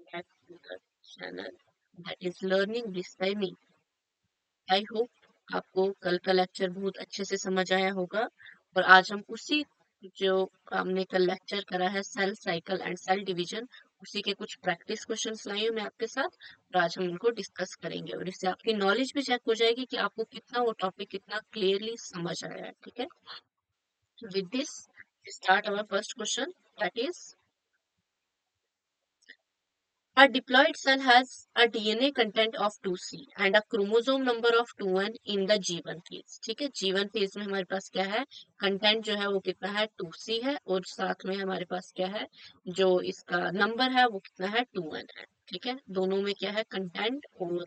back to the channel that is learning this by me. I hope आपको कल का lecture बहुत अच्छे से समझ आया होगा और आज हम उसी जो हमने कल लेक्चर करा है cell cycle and cell division उसी के कुछ प्रैक्टिस क्वेश्चंस लाई हूँ मैं आपके साथ और आज हम उनको डिस्कस करेंगे और इससे आपकी नॉलेज भी चेक हो जाएगी कि आपको कितना वो टॉपिक कितना क्लियरली समझ आया है. ठीक है, with this start our first question that is a diploid cell has a DNA content of 2C and a chromosome number of 2N in the G1 phase. ठीक है, G1 phase में हमारे पास क्या है, कंटेंट जो है वो कितना है 2C है और साथ में हमारे पास क्या है, जो इसका नंबर है वो कितना है 2N है. ठीक है, दोनों में क्या है कंटेंट और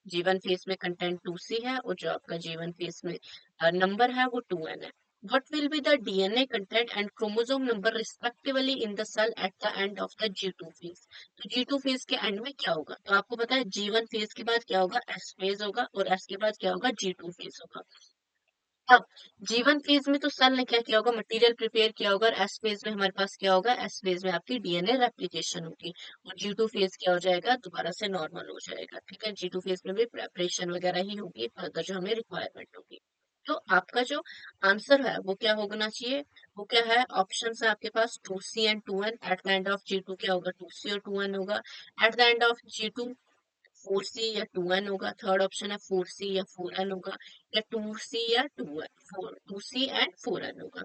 G1 फेज में कंटेंट 2C है और जो आपका G1 फेज में नंबर है वो 2N है. What will be the DNA content and chromosome number respectively in the cell at the end of the G2 phase? तो G2 phase के एंड में क्या होगा, तो आपको पता है G1 phase के बाद क्या होगा, S phase होगा और S के बाद क्या होगा, G2 phase होगा. अब G1 फेज में तो सेल ने क्या किया होगा, मटेरियल प्रिपेयर किया होगा और एस फेज में हमारे पास क्या होगा, एस फेज में आपकी डीएनए रेप्लिकेशन होगी और G2 फेज क्या हो जाएगा, दोबारा से नॉर्मल हो जाएगा. ठीक है, G2 फेज में भी प्रेपरेशन वगैरह ही होगी फर्दर जो हमें रिक्वायरमेंट होगी. तो आपका जो आंसर है वो क्या होना चाहिए, वो क्या है, ऑप्शन है आपके पास 2C and 2N. At the end of G2 क्या होगा, 2C और 2N होगा. At the end of G2 4C या 2N होगा. थर्ड ऑप्शन है 4C या 4N होगा या 2C या 2C एंड 4N होगा.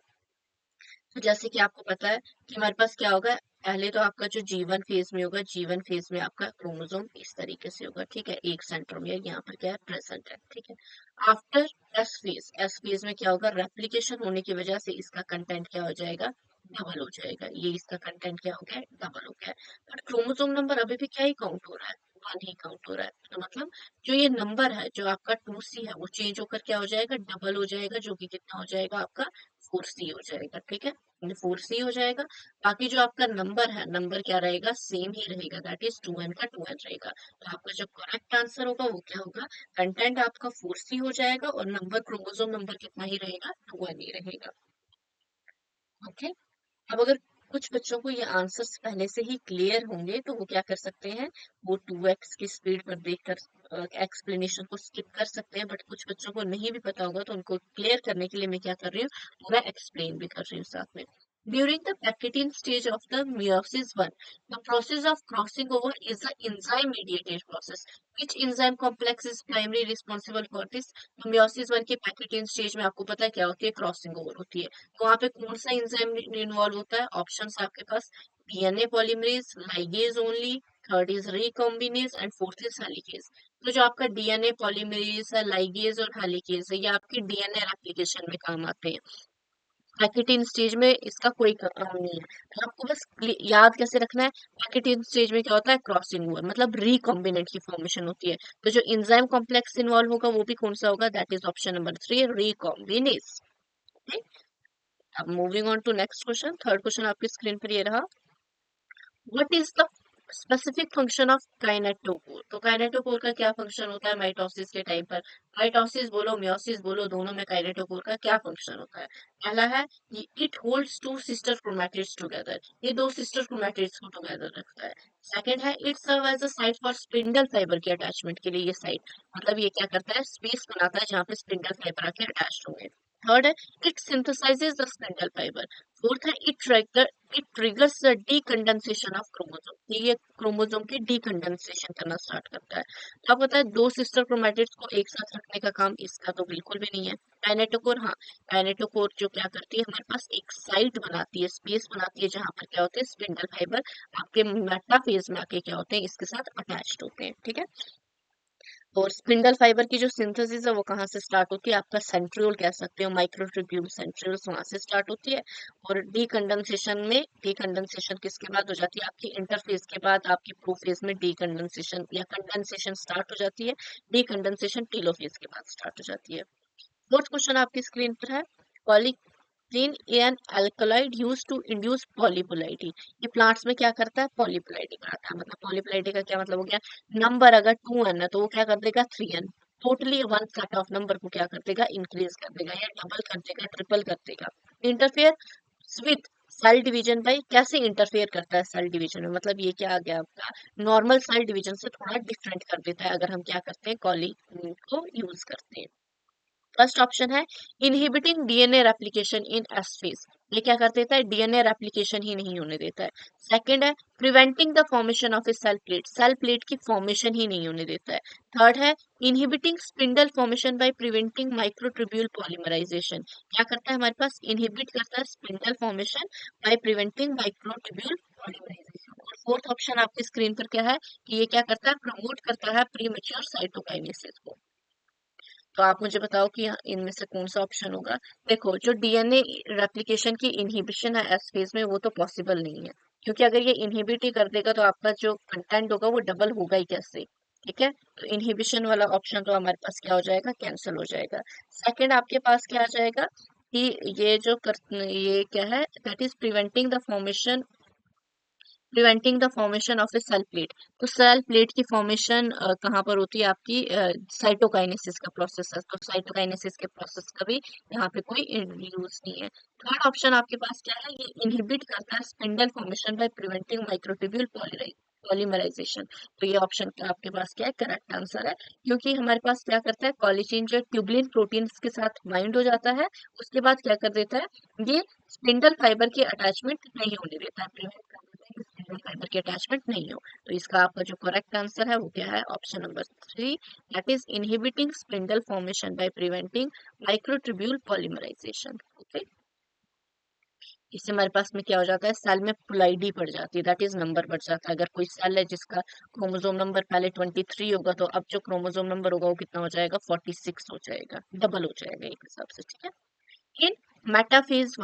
तो जैसे कि आपको पता है कि हमारे पास क्या होगा, पहले तो आपका जो G1 फेज में होगा, G1 फेज में आपका क्रोमोसोम इस तरीके से होगा. ठीक है, एक सेंट्रोमियर यहाँ पर क्या है प्रेजेंट है. ठीक है, आफ्टर एस फेज में क्या होगा, रेप्लिकेशन होने की वजह से इसका कंटेंट क्या हो जाएगा, डबल हो जाएगा. ये इसका कंटेंट क्या हो गया, डबल हो गया. बट क्रोमोसोम नंबर अभी भी क्या ही काउंट हो रहा है, 1 ही काउंट हो रहा है. तो मतलब जो ये नंबर है जो आपका 2C है वो चेंज होकर क्या हो जाएगा, डबल हो जाएगा, जो कि कितना हो जाएगा आपका 4C हो जाएगा. ठीक है, 4C हो जाएगा. बाकी जो आपका नंबर है, नंबर क्या रहेगा, सेम ही रहेगा, दैट इज 2N का 2N रहेगा. तो आपका जो करेक्ट आंसर होगा वो क्या होगा, कंटेंट आपका 4C हो जाएगा और नंबर क्रोमोसोम नंबर कितना ही रहेगा, 2N ही रहेगा. ओके, अब अगर कुछ बच्चों को ये आंसर्स पहले से ही क्लियर होंगे तो वो क्या कर सकते हैं, वो 2x की स्पीड पर देखकर एक्सप्लेनेशन को स्किप कर सकते हैं. बट कुछ बच्चों को नहीं भी पता होगा तो उनको क्लियर करने के लिए मैं क्या कर रही हूँ, मैं एक्सप्लेन भी कर रही हूँ साथ में. During the Pachytene stage of the meiosis 1, the process of crossing over is an enzyme-mediated process. Which enzyme complex is primarily responsible for this? तो meiosis 1 के Pachytene stage में आपको पता है क्या होती है, क्रॉसिंग ओवर होती है. तो वहां पे कौन सा एंजाइम इन्वॉल्व होता है, ऑप्शंस आपके पास DNA polymerase, ligase only, third is recombinase and fourth is helicase. तो जो आपका डीएनए पॉलीमरेज है, लाइगेज और हेलिकेज है, ये आपकी डीएनए रेप्लिकेशन में काम आते हैं. पैकेटिन स्टेज में इसका कोई काम नहीं है. तो आपको बस याद कैसे रखना है, पैकेटिन स्टेज में क्या होता है, क्रॉसिंग ओवर मतलब रिकॉम्बिनेंट की फॉर्मेशन होती है. तो जो एंजाइम कॉम्प्लेक्स इन्वॉल्व होगा वो भी कौन सा होगा, that is option number 3, recombinase. अब moving on to next question, third question आपकी स्क्रीन पर ये रहा. What is the specific function of kinetochore. तो काइनेटोकोर का क्या फंक्शन होता है माइटोसिस के टाइम पर, माइटोसिस बोलो मियोसिस बोलो, दोनों में काइनेटोकोर का क्या फंक्शन होता है. पहला है it holds two sister chromatids together, ये दो सिस्टर क्रोमैटिड्स को टुगेदर रखता है. सेकंड है it serve as a site for spindle fiber के अटैचमेंट के लिए, ये साइट मतलब ये क्या करता है, स्पेस बनाता है जहाँ पे स्पिंडल फाइबर आके अटैच होंगे. थर्ड है it synthesises the spindle fibre. Fourth है it triggers the decondensation of chromosome, ये क्रोमोसोम की डीकंडेंसेशन करना स्टार्ट करता है. तो आपको पता है दो सिस्टर क्रोमैटिड्स को एक साथ रखने का काम इसका तो बिल्कुल भी नहीं है. काइनेटोकोर, हाँ, काइनेटोकोर जो क्या करती है, हमारे पास एक साइट बनाती है, स्पेस बनाती है जहां पर क्या होते हैं, स्पिंडल फाइबर आपके मेटाफेज में आके क्या होते हैं, इसके साथ अटैच्ड होते हैं. ठीक है, और स्पिंडल फाइबर की जो सिंथेसिस है वो कहाँ से स्टार्ट होती है, आपका सेंट्रियोल कह सकते हो, माइक्रोट्यूब्यूल सेंट्रियोल्स वहां से स्टार्ट होती है. और डीकंडेंसेशन किसके बाद हो जाती है, आपकी इंटरफेज के बाद आपकी प्रोफेज में डीकंडेंसेशन या कंडेंसेशन स्टार्ट हो जाती है. डीकंडेंसेशन टेलोफेज के बाद स्टार्ट हो जाती है. फोर्थ क्वेश्चन आपकी स्क्रीन पर है, polythene an alkaloid used to induce polyploidy. ये प्लांट्स में क्या करता है, पॉलीपोलाइटी कराता है. मतलब पॉलीपोलाइटी का क्या मतलब हो गया, नंबर अगर 2N है तो वो क्या कर देगा 3N, totally one set of number को क्या कर देगा, इंक्रीज कर देगा या डबल कर देगा, ट्रिपल कर देगा. इंटरफेयर विथ सेल डिवीजन भाई कैसे इंटरफेयर करता है सेल डिवीजन में, मतलब ये क्या आ गया आपका, नॉर्मल सेल डिवीजन से थोड़ा डिफरेंट कर देता है अगर हम क्या करते हैं, कॉली को यूज करते हैं। फर्स्ट ऑप्शन है इनहिबिटिंग डीएनए रेप्लिकेशन इन एस फेज, ये क्या कर देता है, डीएनए रेप्लिकेशन ही नहीं होने देता है। सेकंड है preventing the formation of a cell plate की फॉर्मेशन ही नहीं होने देता है। थर्ड है inhibiting spindle formation by preventing microtubule polymerization, क्या करता है हमारे पास, इनहिबिट करता है spindle formation by preventing microtubule polymerization. और फोर्थ ऑप्शन आपकी स्क्रीन पर क्या है कि ये क्या करता है, प्रमोट करता है प्रीमेच्योर साइटोकाइनेसिस को। तो आप मुझे बताओ कि इनमें से कौन सा ऑप्शन होगा। देखो जो डीएनए रेप्लिकेशन की इनहिबिशन है एस फेज में वो तो पॉसिबल नहीं है, क्योंकि अगर ये इनहिबिट ही कर देगा तो आपका जो कंटेंट होगा वो डबल होगा ही कैसे। ठीक है, तो इनहिबिशन वाला ऑप्शन तो हमारे पास क्या हो जाएगा, कैंसिल हो जाएगा। सेकंड आपके पास क्या आ जाएगा कि ये क्या है, that is preventing the formation of a cell plate. तो सेल प्लेट की फॉर्मेशन कहाँ पर होती है आपकी, साइटोकाइनेसिस का प्रोसेस है, तो साइटोकाइनेसिस के प्रोसेस का भी यहाँ पे कोई यूज नहीं है। थर्ड ऑप्शन आपके पास क्या है, ये इनहिबिट करता है spindle formation by preventing microtubule polymerization. तो ये ऑप्शन आपके पास क्या है, करेक्ट आंसर है, क्योंकि हमारे पास क्या करता है, कॉलिचिन जो ट्यूबलिन प्रोटीन के साथ बाइंड हो जाता है, उसके बाद क्या कर देता है, ये स्पिंडल फाइबर की अटैचमेंट नहीं होने देता है, प्रिवेंट कर देता है कि स्पिंडल फाइबर की अटैचमेंट नहीं हो। तो इसका आपका जो करेक्ट आंसर है वो क्या है, option number 3, that is inhibiting spindle formation by preventing microtubule polymerization. Okay, इससे हमारे पास में क्या हो जाता है, सेल में पुलाइडी बढ़ जाती है, दैट इज नंबर बढ़ जाता है। अगर कोई सेल है जिसका क्रोमोसोम नंबर पहले 23 होगा, तो अब जो क्रोमोसोम नंबर होगा वो कितना हो जाएगा, 46 हो जाएगा, डबल हो जाएगा एक हिसाब से। ठीक है, in metaphase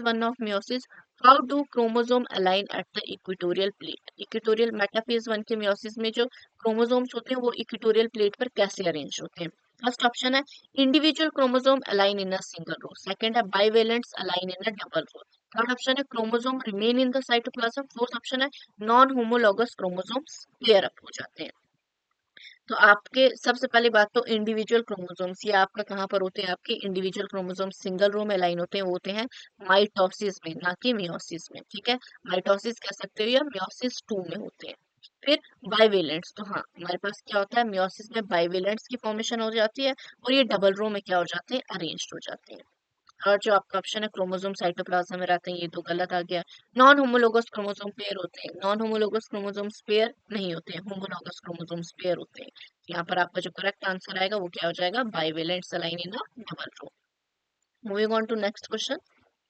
1 of meiosis, how do chromosome align at the equatorial plate? Equatorial metaphase 1 के meiosis में जो chromosomes होते हैं वो equatorial plate पर कैसे arrange होते हैं। फर्स्ट ऑप्शन है individual chromosome align in a single row, second है bivalents align in a double row, third option है chromosome remain in the cytoplasm, fourth option है non homologous chromosomes pair up हो जाते हैं। तो आपके सबसे पहली बात तो इंडिविजुअल क्रोमोसोम्स, ये आपका कहाँ पर होते हैं, आपके इंडिविजुअल क्रोमोसोम्स सिंगल रो में लाइन होते हैं, वो होते हैं माइटोसिस में, ना कि मियोसिस में। ठीक है, माइटोसिस कह सकते हो या मियोसिस 2 में होते हैं। फिर बाइवेलेंट्स, तो हाँ हमारे पास क्या होता है, मियोसिस में बाइवेलेंट्स की फॉर्मेशन हो जाती है और ये डबल रो में क्या हो जाते हैं, अरेंज्ड हो जाते हैं। और जो आपका ऑप्शन है क्रोमोसोम साइटोप्लाज्म में रहते हैं, ये तो गलत आ गया। नॉन होमोलोगस क्रोमोसोम पेयर होते हैं, नॉन होमोलोगस क्रोमोसोम्स पेयर नहीं होते हैं, होमोलोगस क्रोमोसोम्स पेयर होते हैं। यहाँ पर आपका जो करेक्ट आंसर आएगा वो क्या हो जाएगा, bivalent align in a double row. Moving on to next question,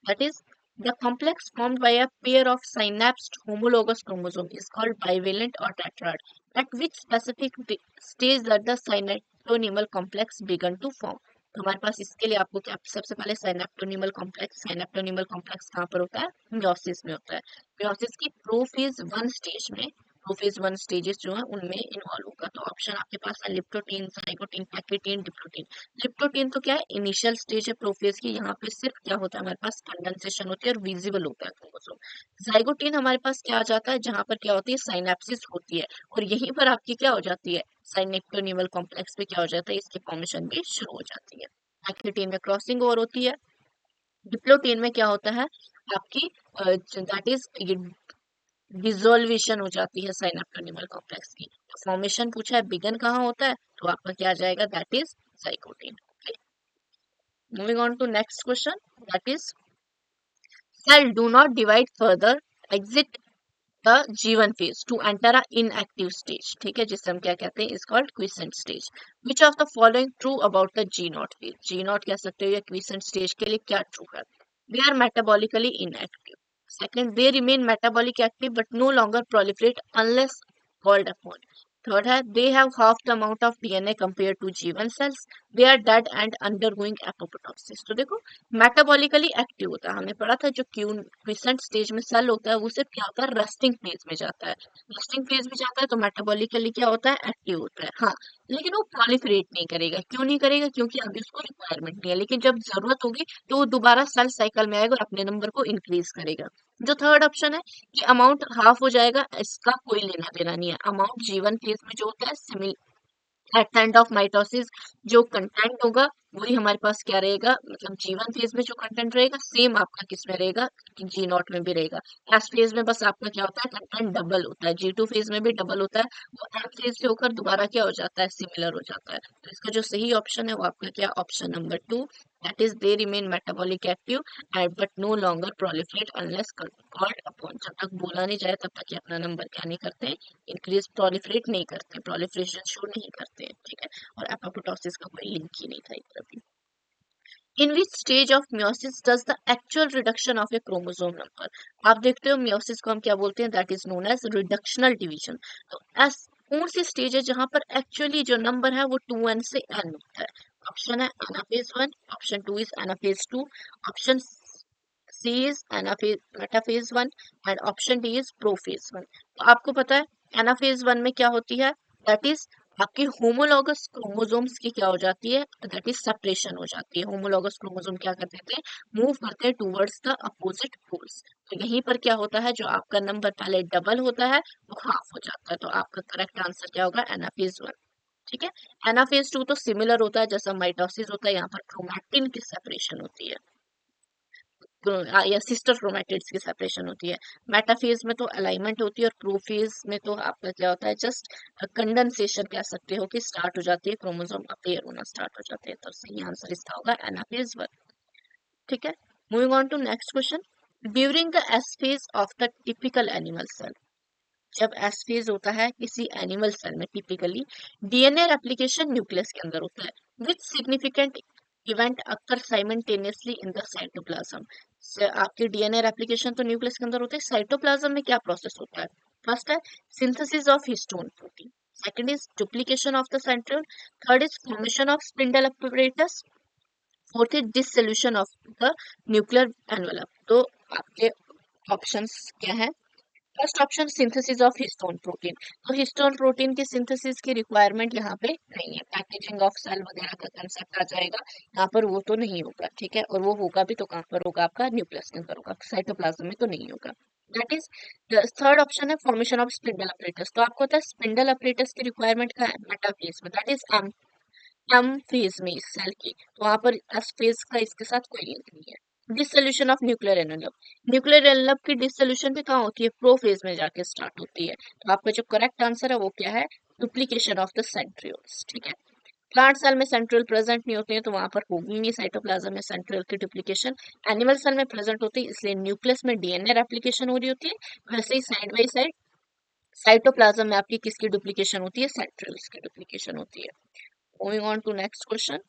that is the complex formed by a pair of synapsed homologous chromosome is called bivalent or tetrad. At which specific stage that the synaptonymal complex began to form? तो हमारे पास इसके लिए आपको क्या, सबसे पहले साइनेप्टोनिमल complex कहाँ पर होता है, मियोसिस में होता है। मियोसिस की प्रोफेज 1 स्टेज में, प्रोफेज 1 स्टेजेस जो है उनमें इन्वॉल्व होगा। तो ऑप्शन आपके पास है leptotene, zygotene, pectin, diplotene. Leptotene तो क्या है, इनिशियल स्टेज है प्रोफेज की, यहाँ पे सिर्फ क्या होता है हमारे पास, कंडेंसेशन होती है और विजिबल होता है क्रोमोसोम। जाइगोटीन हमारे पास क्या आ जाता है, जहां पर क्या होती है, साइनेप्सिस होती है, और यहीं पर आपकी क्या हो जाती है, साइनेप्टोनिमल कॉम्प्लेक्स पे क्या हो जाता है, इसकी फॉर्मेशन भी शुरू हो जाती है। पैक्टिन में क्रॉसिंग ओवर होती है। डिप्लोटीन में क्या होता है आपकी, दैट इज डिसोल्यूशन हो जाती है साइनेप्टोनिमल कॉम्प्लेक्स की। फॉर्मेशन पूछा है बिगन कहाँ होता है, तो आपका क्या आ जाएगा, that is zygotene. Moving on to next question, that is cell do not divide further, exit the G1 phase to enter a inactive stage, ठीक है, जिसे हम क्या कहते हैं, is called quiescent stage. Which of the following true about the G0 phase? G0 कह सकते हो या quiescent stage के लिए क्या true है? They are metabolically inactive. Second, they remain metabolic active but no longer proliferate unless called upon. Third है they have half the amount of DNA compared to G1 cells. They are dead and undergoing apoptosis. तो देखो metabolically active होता है, हमने पढ़ा था जो quiescent stage में सेल होता है वो सिर्फ क्या होता है, रेस्टिंग फेज में जाता है। रेस्टिंग फेज में जाता है तो मेटाबॉलिकली क्या होता है, एक्टिव होता है। हाँ, लेकिन वो प्रोलिफरेट नहीं करेगा, क्यों नहीं करेगा, क्योंकि अभी उसको रिक्वायरमेंट नहीं है, लेकिन जब जरूरत होगी तो वो दोबारा सेल साइकिल में आएगा और अपने नंबर को इंक्रीज करेगा। जो थर्ड ऑप्शन है कि अमाउंट हाफ हो जाएगा, इसका कोई लेना देना नहीं है। अमाउंट जीवन फेज में जो होता है simile at the end of mitosis जो कंटेंट होगा वही हमारे पास क्या रहेगा, मतलब G1 फेज में जो कंटेंट रहेगा सेम आपका किस में रहेगा, G0 में भी रहेगा। एस फेज में बस आपका क्या होता है, कंटेंट डबल होता है। G2 फेज में भी डबल होता है, वो एफ फेज से होकर दोबारा क्या हो जाता है, सिमिलर हो जाता है। तो इसका जो सही ऑप्शन है वो आपका क्या, option number 2, that is they remain metabolic active and but no longer proliferate unless called upon. जब तक बोला नहीं जाए तब तक ये अपना नंबर क्या नहीं करते हैं, इंक्रीज प्रोलिफरेट नहीं करते, प्रोलिफरेशन शो नहीं करते हैं, ठीक है। और एपोप्टोसिस का कोई लिंक ही नहीं था इधर भी। In which stage of meiosis does the actual reduction of a chromosome number? आप देखते हो meiosis को हम क्या बोलते हैं, that is known as reductional division। तो एस कौन सी स्टेज है जहां पर एक्चुअली जो नंबर है वो 2n से n होता है? ऑप्शन है anaphase 1, option 2 is anaphase 2, option C is anaphase metaphase 1 and option D is prophase 1। तो आपको पता है एनाफेज 1 में क्या होती है, दैट इज आपकी होमोलॉगस क्रोमोसोम्स की क्या हो जाती है, दैट इज सेपरेशन हो जाती है। होमोलॉगस क्रोमोसोम क्या कर देते हैं, मूव करते हैं टूवर्ड्स द अपोजिट पोल्स। तो यहीं पर क्या होता है, जो आपका नंबर पहले डबल होता है वो हाफ हो जाता है। तो आपका करेक्ट आंसर क्या होगा, एनाफेज 1, ठीक है। एनाफेज 2 तो सिमिलर होता है जैसा माइटोसिस होता है, यहाँ पर क्रोमैटिन की सेपरेशन होती है, या सिस्टर क्रोमैटिड्स की सेपरेशन होती है। मेटाफेज में तो अलाइनमेंट होती है, और प्रोफेज में तो आपका क्या होता है, जस्ट कंडेंसेशन कह सकते हो कि स्टार्ट हो जाती है, क्रोमोसोम अपेयर होना स्टार्ट हो जाते हैं। तो सही आंसर इसका होगा एनाफेज 1, ठीक है। Moving on to next question. During the S phase of the typical animal cell, जब एस फेज होता है किसी एनिमल सेल में, टिपिकली डीएनए रेप्लिकेशन न्यूक्लियस के अंदर होता है। Which significant event occur simultaneously in the cytoplasm. आपकी डीएनए रेप्लिकेशन तो न्यूक्लियस के अंदर होता है, साइटोप्लाज्म में क्या प्रोसेस होता है? फर्स्ट है synthesis of histone protein, second is duplication of the centriole, third is formation of spindle apparatus, fourth is dissolution of the nuclear envelope. तो आपके ऑप्शंस क्या है? First option synthesis of histone protein. तो histone protein की synthesis की requirement यहाँ पे नहीं है, पैकेजिंग ऑफ सेल वगैरह का कंसेप्ट आ जाएगा, यहाँ पर वो तो नहीं होगा, ठीक है। और वो होगा भी तो कहाँ पर होगा, आपका न्यूक्लियस के अंदर होगा, साइटोप्लाज्म में तो नहीं होगा। दैट इज थर्ड ऑप्शन है फॉर्मेशन ऑफ स्पिंडल अपरेटस। तो आपको पता है स्पिंडल अपरेटस की रिक्वायरमेंट का है मेटाफेज में, दैट इज एम फेज में इस सेल की, तो वहां पर एस फेज का इसके साथ कोई लिंक नहीं है। Dissolution of nuclear envelope, nuclear envelope की डिसोल्यूशन भी कहाँ होती है, प्रो फेज में जाके स्टार्ट होती है। तो आपका जो करेक्ट आंसर है वो क्या है, डुप्लीकेशन ऑफ द सेंट्रियोल्स, ठीक है। प्लांट सेल में सेंट्रियोल प्रेजेंट नहीं होते हैं, तो वहां पर होगी नहीं साइटोप्लाज्म में सेंट्रियोल की डुप्लीकेशन। एनिमल सेल में प्रेजेंट होती है, इसलिए न्यूक्लियस में डीएनए रेप्लिकेशन हो रही होती है। वैसे ही साइड बाई साइड साइटोप्लाज्म में आपकी किसकी डुप्लीकेशन होती है, सेंट्रियोल्स की डुप्लीकेशन होती है। Moving on to next question.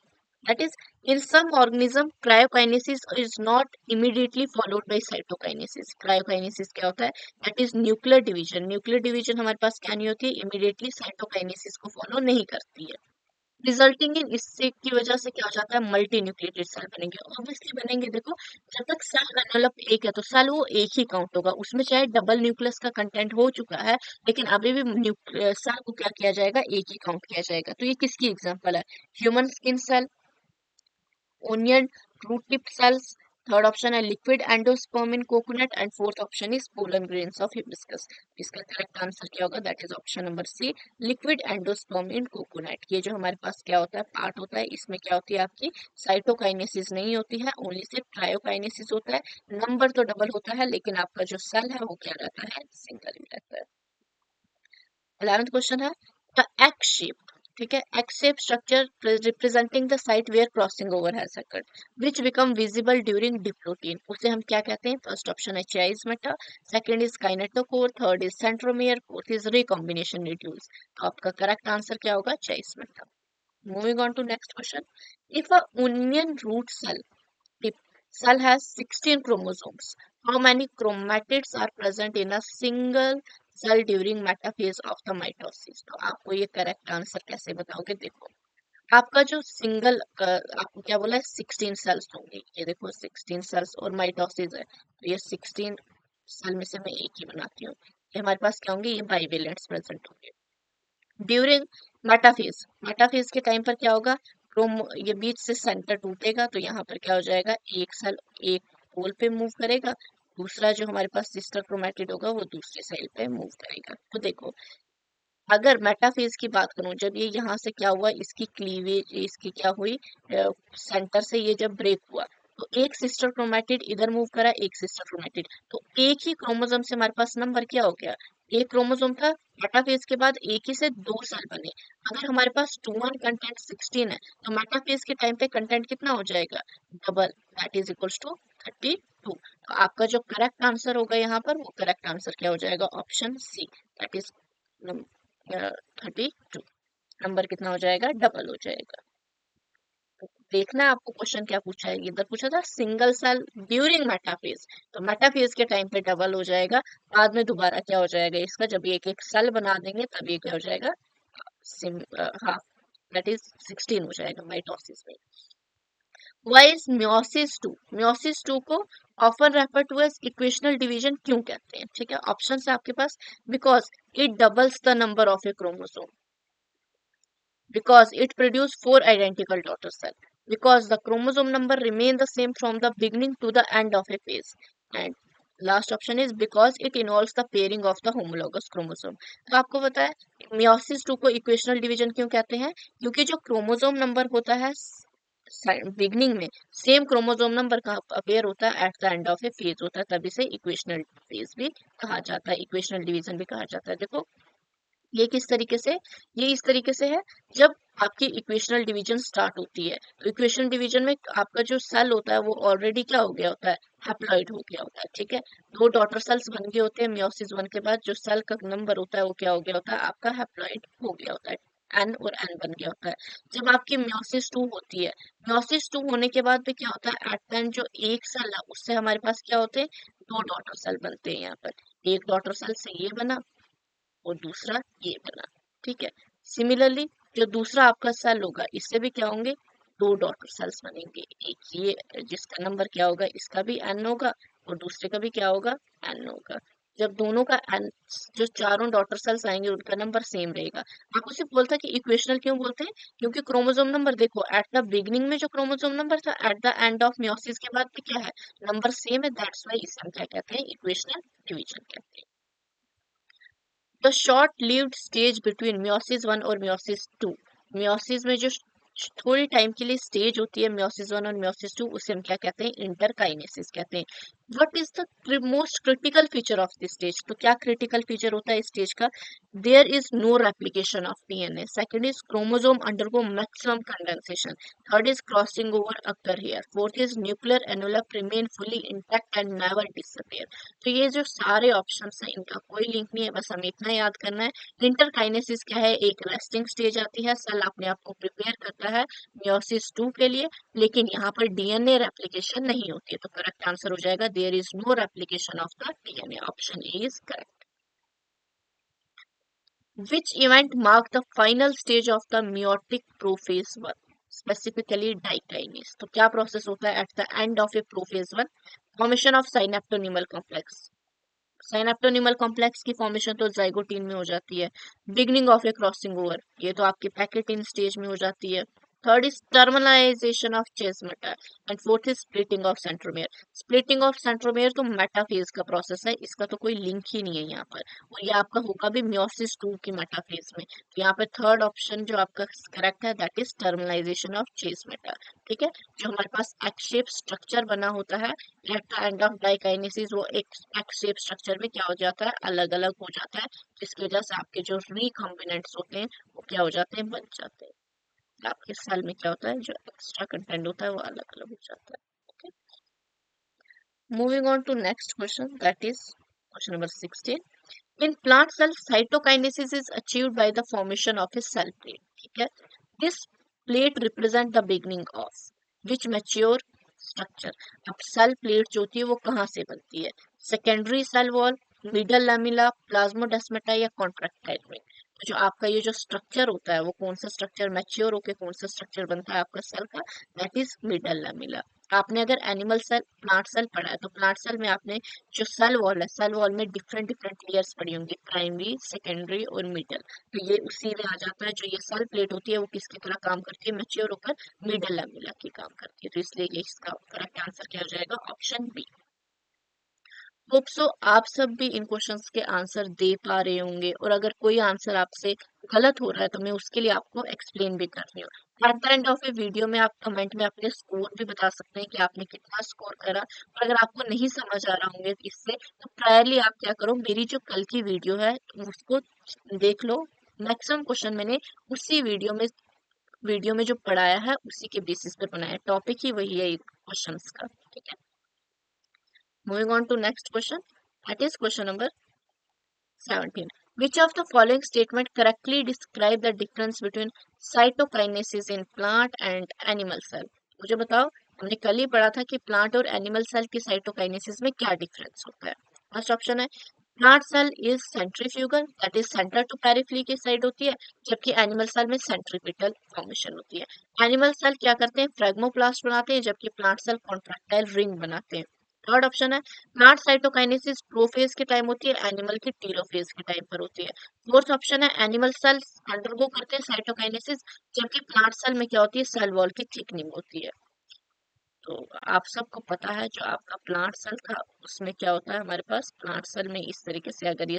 That is, in some organism, cryokinesis is not immediately followed by cytokinesis. Cryokinesis क्या होता है? That is nuclear division. Nuclear division हमारे पास क्या नहीं होती है? Immediately cytokinesis को follow नहीं करती है। रिजल्टिंग इन इससे की वजह से क्या हो जाता है, मल्टी न्यूक्लिएटेड सेल बनेंगे। ऑब्वियसली बनेंगे, देखो जब तक सेल एनवेलप एक है तो सेल वो एक ही काउंट होगा, उसमें चाहे डबल न्यूक्लियस का कंटेंट हो चुका है, लेकिन अभी भी सेल को क्या किया जाएगा, एक ही काउंट किया जाएगा। तो ये किसकी एग्जांपल है, human skin cell, onion root tip cells, third option है liquid endosperm in coconut, and fourth option is pollen grains of hibiscus. इसका करेक्ट आंसर क्या होगा, that is option number C, liquid endosperm in coconut. ये जो हमारे पास क्या होता है, पार्ट होता है, इसमें क्या होती है आपकी साइटोकाइनेसिस नहीं होती है, ओनली सिर्फ ट्रायोकाइनेसिस होता है। नंबर तो डबल होता है, लेकिन आपका जो सेल है वो क्या रहता है, सिंगल ही रहता है। 11th क्वेश्चन है द एक्स शेप, ठीक है, X shape structure representing the site where crossing over has occurred which become visible during diplotene, उसे हम क्या कहते हैं? फर्स्ट ऑप्शन है chiasmata, second is kinetochore, third is centromere, fourth is recombination nucleus. तो आपका करेक्ट आंसर क्या होगा, chiasmata. Moving on to next question. If a onion root cell cell has 16 chromosomes. How many chromatids are present in a single cell during metaphase of the mitosis? तो आपको ये correct answer कैसे बताओगे, देखो आपका जो सिंगल आपको क्या बोला है, 16 सेल्स होंगे, ये देखो 16 सेल्स और माइटोसिस है, तो ये 16 सेल में से मैं एक ही बनाती हूँ। ये हमारे पास क्या होंगे, ये बाइवेलेंट्स प्रेजेंट होंगे ड्यूरिंग मेटाफेज। मेटाफेज के टाइम पर क्या होगा, क्रोम ये बीच से सेंटर टूटेगा, तो यहाँ पर क्या हो जाएगा, एक सेल एक पोल पे मूव करेगा, दूसरा जो हमारे पास सिस्टर क्रोमेटिड होगा वो दूसरे सेल पे मूव करेगा। तो देखो अगर मेटाफेज की बात करूं, जब ये यहाँ से क्या हुआ, इसकी क्लीवेज, इसकी क्या हुई, सेंटर से ये जब ब्रेक हुआ, तो एक सिस्टर क्रोमेटिड इधर मूव करा, एक सिस्टर क्रोमेटिड, तो एक ही क्रोमोसोम से हमारे पास नंबर क्या हो गया, एक क्रोमोसोम था, मेटाफेज के बाद एक ही से दो सेल बने। अगर हमारे पास 2 1 कंटेंट 16 है, तो मेटाफेज के टाइम पे कंटेंट कितना हो जाएगा, double, that is equals to 32। तो आपका जो करेक्ट आंसर होगा यहाँ पर, वो करेक्ट आंसर क्या हो जाएगा, option C, that is 32। Number कितना हो जाएगा, डबल हो जाएगा। तो देखना है आपको क्वेश्चन क्या पूछा है, इधर पूछा था सिंगल सेल ड्यूरिंग मेटाफेज, तो मेटाफेज के टाइम पे डबल हो जाएगा, बाद में दोबारा क्या हो जाएगा इसका, जब एक एक सेल बना देंगे तब ये क्या हो जाएगा, हाफ, दैट इज 16 हो जाएगा माइटोसिस में। Why is meiosis two, meiosis two को often refer to as equational division क्यों कहते हैं, ठीक है, ऑप्शन है आपके पास, because it doubles the number of a chromosome, because it produced four identical daughter cells, because the chromosome number remain the same from the beginning to the end of a phase, and last option is because it involves the pairing of the homologous chromosome. तो आपको पता है meiosis to को equational division क्यों कहते हैं, क्योंकि जो क्रोमोसोम नंबर होता है बिगनिंग में, सेम क्रोमोसोम नंबर का अपेयर होता है at the end of A phase होता है, तभी से इक्वेशनल फेज भी कहा जाता है, इक्वेशनल डिवीजन भी कहा जाता है। देखो ये किस तरीके से, ये इस तरीके से है, जब आपकी इक्वेशनल डिवीजन स्टार्ट होती है, तो इक्वेशनल डिवीजन में आपका जो सेल होता है वो ऑलरेडी क्या हो गया होता है, हैप्लॉइड हो गया होता है, ठीक है, दो डॉटर सेल्स बन गए होते हैं, मियोसिस वन के बाद जो सेल का नंबर होता है वो क्या हो गया होता है, आपका हैप्लॉइड हो गया होता है, एन और एन बन गया होता है। जब आपकी मियोसिस टू होती है, मियोसिस टू होने के बाद भी क्या होता है, एट द एंड जो एक सेल है उससे हमारे पास क्या होते हैं, दो डॉटर सेल बनते हैं यहाँ पर, एक डॉटर सेल से ये बना और दूसरा ये बना, ठीक है। सिमिलरली जो दूसरा आपका सेल होगा, इससे भी क्या होंगे, दो डॉटर सेल्स बनेंगे, एक ये जिसका नंबर क्या होगा, इसका भी एन होगा और दूसरे का भी क्या होगा, एन होगा। जब दोनों का एन, जो चारों डॉटर सेल्स आएंगे उनका नंबर सेम रहेगा। आपको सिर्फ बोलता है कि इक्वेशनल क्यों बोलते हैं, क्योंकि क्रोमोसोम नंबर देखो, एट द बिगिनिंग में जो क्रोमोसोम नंबर था, at the end of meiosis के बाद भी क्या है, नंबर सेम है, दैट्स वाई इसे हम क्या कहते हैं, इक्वेशनल डिवीजन कहते हैं। The short lived stage between meiosis one और मियोसिस टू, मियोसिस में जो थोड़ी टाइम के लिए स्टेज होती है मियोसिस वन और मियोसिस टू, उसे हम क्या कहते हैं, इंटरकाइनेसिस कहते हैं। What is the most critical feature of this stage, तो क्या क्रिटिकल फीचर होता है इस स्टेज का, there is no replication of DNA, second is chromosome undergo maximum condensation, third is crossing over occur here, fourth is nuclear envelope remain fully intact and never disappear. तो ये जो सारे options हैं इनका कोई लिंक नहीं है, बस हमें इतना याद करना है, इंटरकाइनेसिस क्या है, एक रेस्टिंग स्टेज आती है, सेल अपने आप को प्रिपेयर करता है मियोसिस टू के लिए, लेकिन यहाँ पर डीएनए रेप्लिकेशन नहीं होती है, तो करेक्ट आंसर हो जाएगा there is no replication of the DNA, option A is correct. Which event marked the final stage of the meiotic prophase 1? Specifically dikinase. तो क्या प्रोसेस होता है at the end of a prophase 1? Formation of synaptonymal complex. Synaptonemal complex की formation तो zygotene में हो जाती है। Beginning of a crossing over, ये तो आपके पैकेटिन स्टेज में हो जाती है। Third is terminalisation of chiasmata, and fourth is splitting of centromere. Splitting of centromere तो मेटाफेज का प्रोसेस है, इसका तो कोई लिंक ही नहीं है यहाँ पर, और ये आपका होगा भी मियोसिस टू की मेटाफेज में। तो यहाँ पे थर्ड ऑप्शन जो आपका करेक्ट है, that is terminalisation of chiasmata, ठीक है। जो हमारे पास एक्स शेप स्ट्रक्चर बना होता है at the end of diakinesis, वो एक एक्स शेप स्ट्रक्चर में क्या हो जाता है, अलग अलग हो जाता है, जिसकी वजह से आपके जो रिकॉम्बिनेंट्स होते हैं वो क्या हो जाते हैं, बन जाते हैं। आपके सेल में क्या होता है, जो एक्स्ट्रा कंटेंट होता है वो अलग अलग हो जाता है। Okay, moving on to next question, that is question number 16। In plant cell cytokinesis is achieved by the formation of a cell plate, ठीक है। This plate represent the beginning of which mature structure. अब cell plate जो होती है वो कहाँ से बनती है, secondary cell wall, middle lamella, plasmodesmata या कॉन्ट्रैक्टाइल में। तो जो आपका ये जो स्ट्रक्चर होता है वो कौन सा स्ट्रक्चर मैच्योर होकर कौन सा स्ट्रक्चर बनता है आपका सेल का, दैट इज मिडल लैमिला। आपने अगर एनिमल सेल प्लांट सेल पढ़ा है, तो प्लांट सेल में आपने जो सेल वॉल है, सेल वॉल में डिफरेंट डिफरेंट लेयर्स पड़ी होंगी, प्राइमरी, सेकेंडरी और मिडल, तो ये उसी में आ जाता है। जो ये सेल प्लेट होती है वो किसकी तरह काम करती है, मैच्योर होकर मिडल लैमिला की काम करती है, तो इसलिए ये इसका करेक्ट आंसर क्या हो जाएगा, ऑप्शन बी। होप सो आप सब भी इन क्वेश्चंस के आंसर दे पा रहे होंगे, और अगर कोई आंसर आपसे गलत हो रहा है तो मैं उसके लिए आपको एक्सप्लेन भी कर रही हूँ। At the end of A video में आप कमेंट में अपने स्कोर भी बता सकते हैं कि आपने कितना स्कोर करा। और अगर आपको नहीं समझ आ रहा होंगे इससे, तो प्रायरली आप क्या करो, मेरी जो कल की वीडियो है उसको देख लो। मैक्सिमम क्वेश्चन मैंने उसी वीडियो में जो पढ़ाया है उसी के बेसिस पे बनाया है, टॉपिक ही वही है क्वेश्चंस का, ठीक है। Moving on to next question, that is question number 17. Which of the following statement correctly describe the difference between cytokinesis in plant and animal cell? मुझे बताओ, हमने कल ही पढ़ा था कि प्लांट और एनिमल सेल की साइटोकाइनेसिस में क्या डिफरेंस होता है। फर्स्ट ऑप्शन है plant cell is centrifugal, that is centre to periphery की साइड होती है, जबकि एनिमल सेल में सेंट्रीपिटल फॉर्मेशन होती है। एनिमल सेल क्या करते हैं, फ्रेगमोप्लास्ट बनाते हैं, जबकि प्लांट सेल कॉन्ट्रैक्टाइल रिंग बनाते हैं। थर्ड ऑप्शन है प्लांट साइटोकाइनेसिस प्रोफेज के टाइम होती है, एनिमल की टीलोफेज के टाइम पर होती है। फोर्थ ऑप्शन है एनिमल सेल्स अंडरगो करते हैं साइटोकाइनेसिस, जबकि प्लांट सेल में क्या होती है, सेल वॉल की थिकनिंग होती है। तो आप सबको पता है जो आपका प्लांट सेल था उसमें क्या होता है, हमारे पास प्लांट सेल में इस तरीके से अगर ये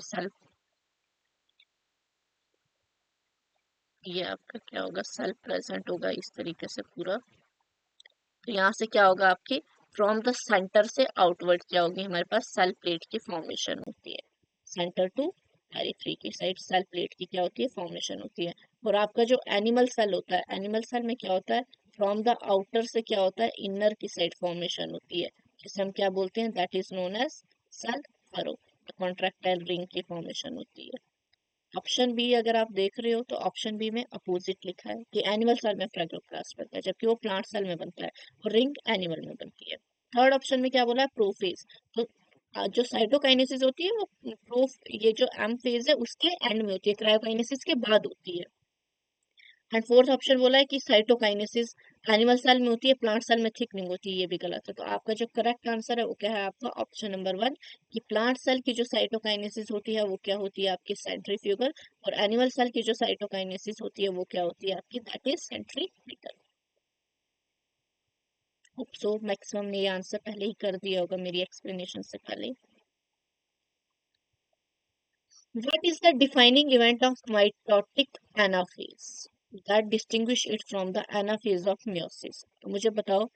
आपका क्या होगा, सेल प्रेजेंट होगा इस तरीके से पूरा। तो यहाँ से क्या होगा आपकी, फ्रॉम द सेंटर से आउटवर्ड क्या होगी, हमारे पास सेल प्लेट की फॉर्मेशन होती है। सेंटर टू पेरिफेरी की साइड सेल प्लेट की क्या होती है, फॉर्मेशन होती है। और आपका जो एनिमल सेल होता है, एनिमल सेल में क्या होता है, फ्रॉम द आउटर से क्या होता है, इनर की साइड फॉर्मेशन होती है, जिसे हम क्या बोलते हैं, that is known as cell furrow. Contractile ring की फॉर्मेशन होती है। ऑप्शन बी अगर आप देख रहे हो तो ऑप्शन बी में अपोजिट लिखा है कि एनिमल सेल में फ्रेगोप्लास्ट बनता है, जबकि वो प्लांट सेल में बनता है, और रिंग एनिमल में बनती है। थर्ड ऑप्शन में क्या बोला है, प्रोफेज। तो जो साइटोकाइनेसिस होती है वो ये जो एम फेज है उसके एंड में होती है, क्रायोकाइनेसिस के बाद होती है। एंड फोर्थ ऑप्शन बोला है कि साइटोकाइनेसिस एनिमल सेल में होती है, प्लांट सेल में थिकनिंग होती है, ये भी गलत है। तो आपका जो करेक्ट आंसर है वो क्या है, आपका ऑप्शन नंबर 1, कि प्लांट सेल की जो साइटोकाइनेसिस होती है वो क्या होती है आपकी सेंट्रीफ्यूगल, और एनिमल सेल की जो साइटोकाइनेसिस होती है वो क्या होती है आपकी, that is centripetal. Hope so maximum ने ये आंसर पहले ही कर दिया होगा मेरी एक्सप्लेनेशन से पहले। What is the defining event of mitotic anaphase that distinguish it from the anaphase of meiosis? तो मुझे बताओ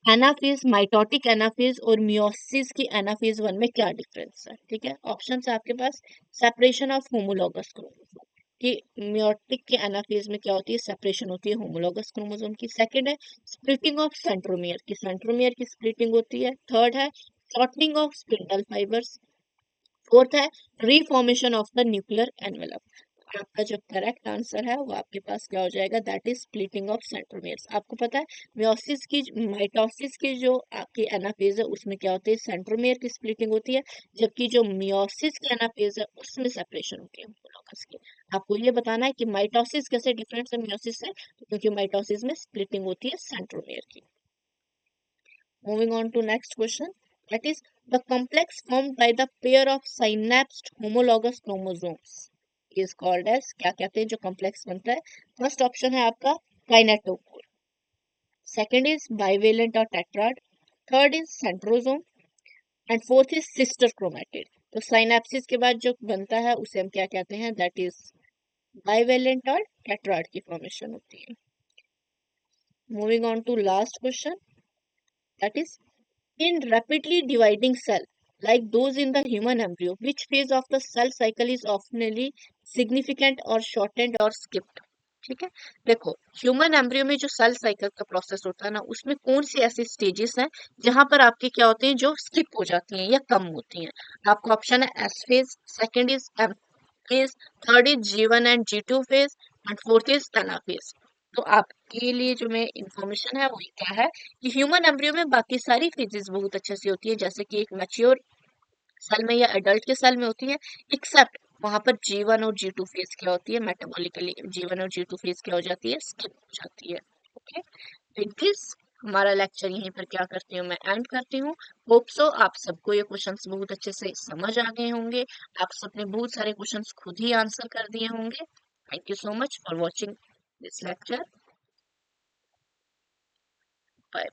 एनाफेज, माइटोटिक एनाफेज और मियोसिस की एनाफेज 1 में क्या डिफरेंस है, ठीक है। ऑप्शन है आपके पास, सेपरेशन ऑफ होमोलॉगस क्रोमोसोम, कि मियोटिक के एनाफेज में क्या होती है, सेपरेशन होती है होमोलॉगस क्रोमोसोम की। सेकंड है स्प्लिटिंग ऑफ सेंट्रोमियर की, सेंट्रोमियर की स्प्लिटिंग होती है। थर्ड है shortening of spindle fibres. Fourth है रीफॉर्मेशन ऑफ द न्यूक्लियर एनवेलप। आपका जो करेक्ट आंसर है वो आपके पास क्या हो जाएगा, that is splitting of centromeres. आपको पता है माइटोसिस की जो आपकी एनाफेज है उसमें क्या होती है, सेंट्रोमियर की स्प्लिटिंग होती है, जबकि जो मियोसिस की एनाफेज है उसमें सेपरेशन होती है होमोलॉगस की। आपको ये बताना है कि माइटोसिस कैसे डिफरेंट है मियोसिस से, क्योंकि माइटोसिस में स्प्लिटिंग होती है सेंट्रोमियर की। Moving on to next question, that is the complex formed by the pair of synapsed homologous chromosomes is called as, क्या कहते हैं जो complex बनता है। फर्स्ट ऑप्शन है आपका काइनेटोकोर, सेकंड इज बाइवेलेंट और tetrad, third is centrosome, and fourth is sister chromatid. तो साइनेप्सिस के बाद जो बनता है उसे हम क्या कहते हैं, दैट इज बाइवेलेंट और टेट्राड की फॉर्मेशन होती है। Moving on to last question, that is in rapidly dividing cell like those in the human embryo, which phase of the cell cycle is oftenly significant or shortened or skipped? ठीक है, देखो human embryo में जो cell cycle का process होता है ना, उसमें कौन सी ऐसी स्टेजेस हैं जहां पर आपके क्या होते हैं, जो स्किप हो जाती हैं या कम होती हैं। आपका ऑप्शन है S phase, second is M phase, third is G1 and G2 phase, and fourth is anaphase. तो आपके लिए जो मैं इंफॉर्मेशन है वो क्या है कि ह्यूमन एम्ब्रियो में बाकी सारी फेजेस बहुत अच्छे से होती है, जैसे कि एक मैच्योर सेल में या एडल्ट के सेल में होती है, एक्सेप्ट वहां पर G1 और G2 फेज क्या होती है, मेटाबॉलिकली G1 और G2 फेज क्या हो जाती है, स्किप हो जाती है। ओके, विद दिस हमारा लेक्चर यहीं पर क्या करती हूँ मैं एंड करती हूँ। होप सो आप सबको ये क्वेश्चंस बहुत अच्छे से समझ आ गए होंगे, आप सबने बहुत सारे क्वेश्चंस खुद ही आंसर कर दिए होंगे। Thank you so much for watching this lecture.